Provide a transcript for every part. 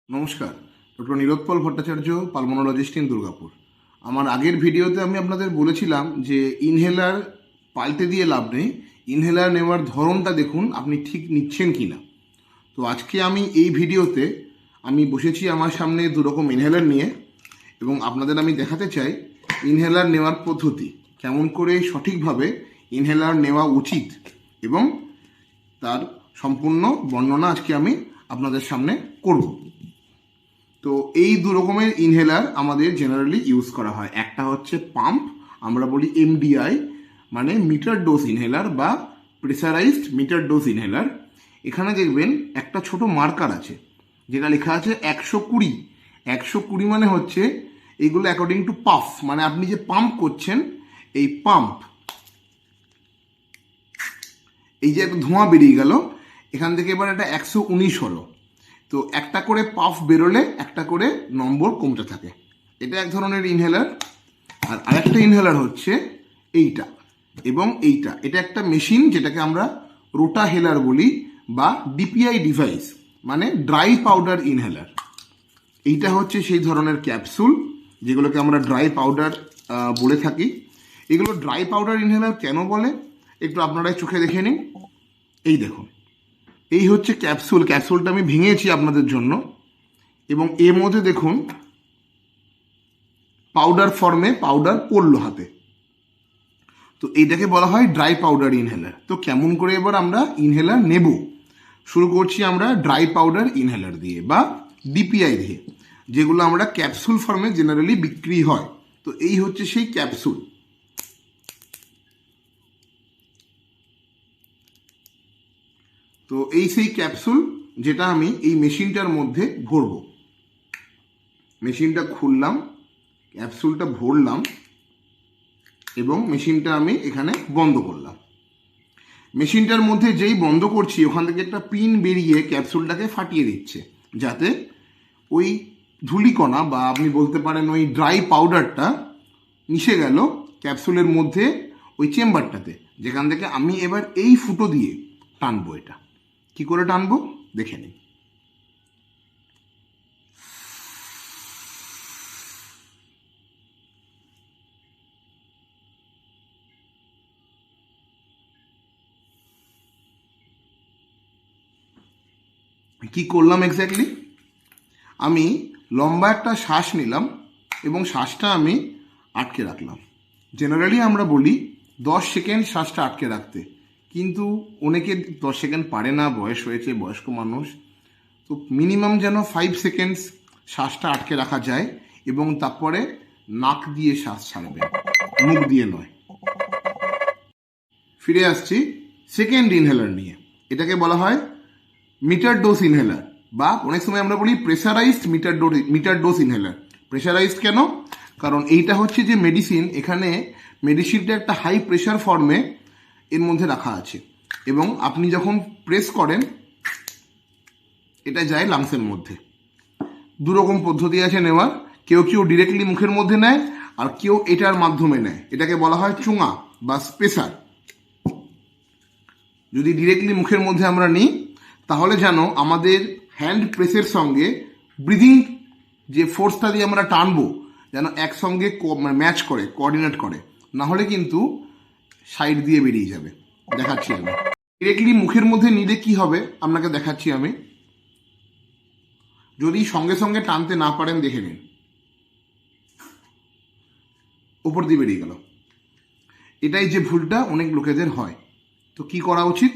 নমস্কার, doctor Nilotpal Bhattacharya, pulmonologist in Durgapur. আমার আগের ভিডিওতে আমি আপনাদের বলেছিলাম যে ইনহেলার পাল্টে দিয়ে লাভ নেই, ইনহেলার নেওয়ার ধরনটা দেখুন আপনি ঠিক নিচ্ছেন কি না। তো আজকে আমি এই ভিডিওতে আমি বসেছি আমার সামনে দুরকম ইনহেলার নিয়ে, এবং আপনাদের আমি দেখাতে চাই ইনহেলার নেওয়ার পদ্ধতি, কেমন করে সঠিকভাবে ইনহেলার নেওয়া উচিত, এবং তার সম্পূর্ণ বর্ণনা আজকে আমি আপনাদের সামনে করব। তো এই দু রকমের ইনহেলার আমাদের জেনারেলি ইউজ করা হয়। একটা হচ্ছে পাম্প, আমরা বলি এমডিআই, মানে মিটার ডোজ ইনহেলার বা প্রেসারাইজড মিটার ডোজ ইনহেলার। এখানে দেখবেন একটা ছোট মার্কার আছে যেটা লেখা আছে 120। 120 মানে হচ্ছে এইগুলো অ্যাকর্ডিং টু পাফ, মানে আপনি যে পাম্প করছেন এই পাম্প, এই যে একটা ধোঁয়া বেরিয়ে গেল এখান থেকে, এবার এটা 119 হলো। তো একটা করে পাফ বেরোলে একটা করে নম্বর কমতে থাকে। এটা এক ধরনের ইনহেলার। আর আরেকটা ইনহেলার হচ্ছে এইটা এবং এইটা। এটা একটা মেশিন যেটাকে আমরা রোটাহেলার বলি বা ডিপিআই ডিভাইস, মানে ড্রাই পাউডার ইনহেলার। এইটা হচ্ছে সেই ধরনের ক্যাপসুল যেগুলোকে আমরা ড্রাই পাউডার বলে থাকি। এগুলো ড্রাই পাউডার ইনহেলার কেন বলে একটু আপনারাই চোখে দেখে নিন। এই দেখুন, এই হচ্ছে ক্যাপসুল। ক্যাপসুলটা আমি ভেঙেছি আপনাদের জন্য, এবং এর মধ্যে দেখুন পাউডার ফর্মে পাউডার পড়লো হাতে। তো এইটাকে বলা হয় ড্রাই পাউডার ইনহেলার। তো কেমন করে এবার আমরা ইনহেলার নেব? শুরু করছি আমরা ড্রাই পাউডার ইনহেলার দিয়ে বা ডিপিআই দিয়ে, যেগুলো আমরা ক্যাপসুল ফর্মে জেনারেলি বিক্রি হয়। তো এই হচ্ছে সেই ক্যাপসুল। তো এই সেই ক্যাপসুল যেটা আমি এই মেশিনটার মধ্যে ভরব। মেশিনটা খুললাম, ক্যাপসুলটা ভরলাম এবং মেশিনটা আমি এখানে বন্ধ করলাম। মেশিনটার মধ্যে যেই বন্ধ করছি ওখান থেকে একটা পিন বেরিয়ে ক্যাপসুলটাকে ফাটিয়ে দিচ্ছে, যাতে ওই ধূলিকণা বা আপনি বলতে পারেন ওই ড্রাই পাউডারটা মিশে গেল ক্যাপসুলের মধ্যে ওই চেম্বারটাতে, যেখান থেকে আমি এবার এই ফুটো দিয়ে টানবো। এটা কি করে টানবো দেখে নিন। কি করলাম এক্স্যাক্টলি? আমি লম্বা একটা শ্বাস নিলাম এবং শ্বাসটা আমি আটকে রাখলাম। জেনারেলি আমরা বলি 10 সেকেন্ড শ্বাসটা আটকে রাখতে, কিন্তু অনেকে 10 সেকেন্ড পারে না, বয়স হয়েছে, বয়স্ক মানুষ। তো মিনিমাম যেন 5 সেকেন্ডস শ্বাসটা আটকে রাখা যায়, এবং তারপরে নাক দিয়ে শ্বাস ছাড়বেন, মুখ দিয়ে নয়। ফিরে আসছি সেকেন্ড ইনহেলার নিয়ে। এটাকে বলা হয় মিটার ডোজ ইনহেলার, বা অনেক সময় আমরা বলি pressurised meter dose inhaler. Pressurised কেন? কারণ এইটা হচ্ছে যে মেডিসিন, এখানে মেডিসিনটা একটা হাই প্রেশার ফর্মে এর মধ্যে রাখা আছে, এবং আপনি যখন প্রেস করেন এটা যায় লাংসের মধ্যে। দুরকম পদ্ধতি আছে নেওয়ার। কেউ কেউ ডিরেক্টলি মুখের মধ্যে নেয়, আর কেউ এটার মাধ্যমে নেয়। এটাকে বলা হয় চুঙা বা স্পেসার। যদি ডিরেক্টলি মুখের মধ্যে আমরা নিই তাহলে যেন আমাদের হ্যান্ড প্রেসের সঙ্গে ব্রিদিং যে ফোর্সটা দিয়ে আমরা টানবো যেন একসঙ্গে ম্যাচ করে, কোঅর্ডিনেট করে, না হলে কিন্তু সাইড দিয়ে বেরিয়ে যাবে। দেখাচ্ছি আমি ডিরেক্টলি মুখের মধ্যে নিলে কি হবে আপনাকে দেখাচ্ছি আমি। যদি সঙ্গে সঙ্গে টানতে না পারেন দেখে নিন, ওপর দিয়ে বেরিয়ে গেল। এটাই যে ভুলটা অনেক লোকেদের হয়। তো কি করা উচিত?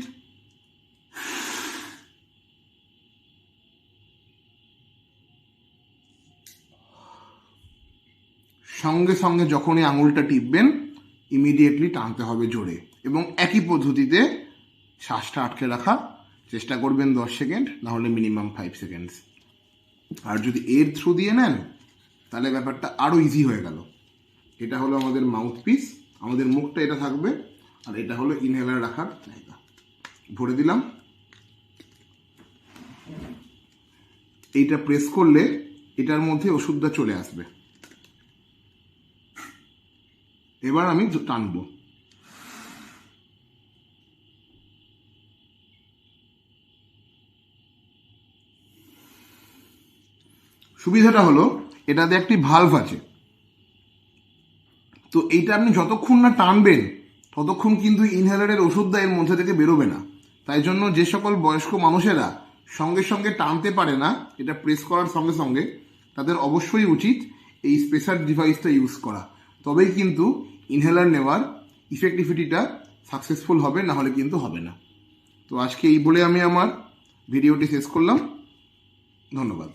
সঙ্গে সঙ্গে যখনই আঙুলটা টিপবেন ইমিডিয়েটলি টানতে হবে জোরে, এবং একই পদ্ধতিতে শ্বাসটা আটকে রাখার চেষ্টা করবেন 10 সেকেন্ড, না হলে মিনিমাম 5 সেকেন্ডস। আর যদি এর থ্রু দিয়ে নেন তাহলে ব্যাপারটা আরও ইজি হয়ে গেল। এটা হলো আমাদের মাউথ পিস, আমাদের মুখটা এটা থাকবে, আর এটা হলো ইনহেলার রাখার জায়গা। ভরে দিলাম। এইটা প্রেস করলে এটার মধ্যে ওষুধটা চলে আসবে। এবার আমি টানবো। সুবিধাটা হলো এটাতে একটি ভালভ আছে, তো এইটা আপনি যতক্ষণ না টানবেন ততক্ষণ কিন্তু ইনহেলারের ওষুধটা এর মধ্যে থেকে বেরোবে না। তাই জন্য যে সকল বয়স্ক মানুষেরা সঙ্গে সঙ্গে টানতে পারে না এটা প্রেস করার সঙ্গে সঙ্গে, তাদের অবশ্যই উচিত এই স্পেশাল ডিভাইসটা ইউজ করা, তবেই কিন্তু ইনহেলার নেওয়ার ইফেক্টিভিটিটা সাকসেসফুল হবে, না হলে কিন্তু হবে না। তো আজকে এই বলে আমি আমার ভিডিওটি শেষ করলাম। ধন্যবাদ।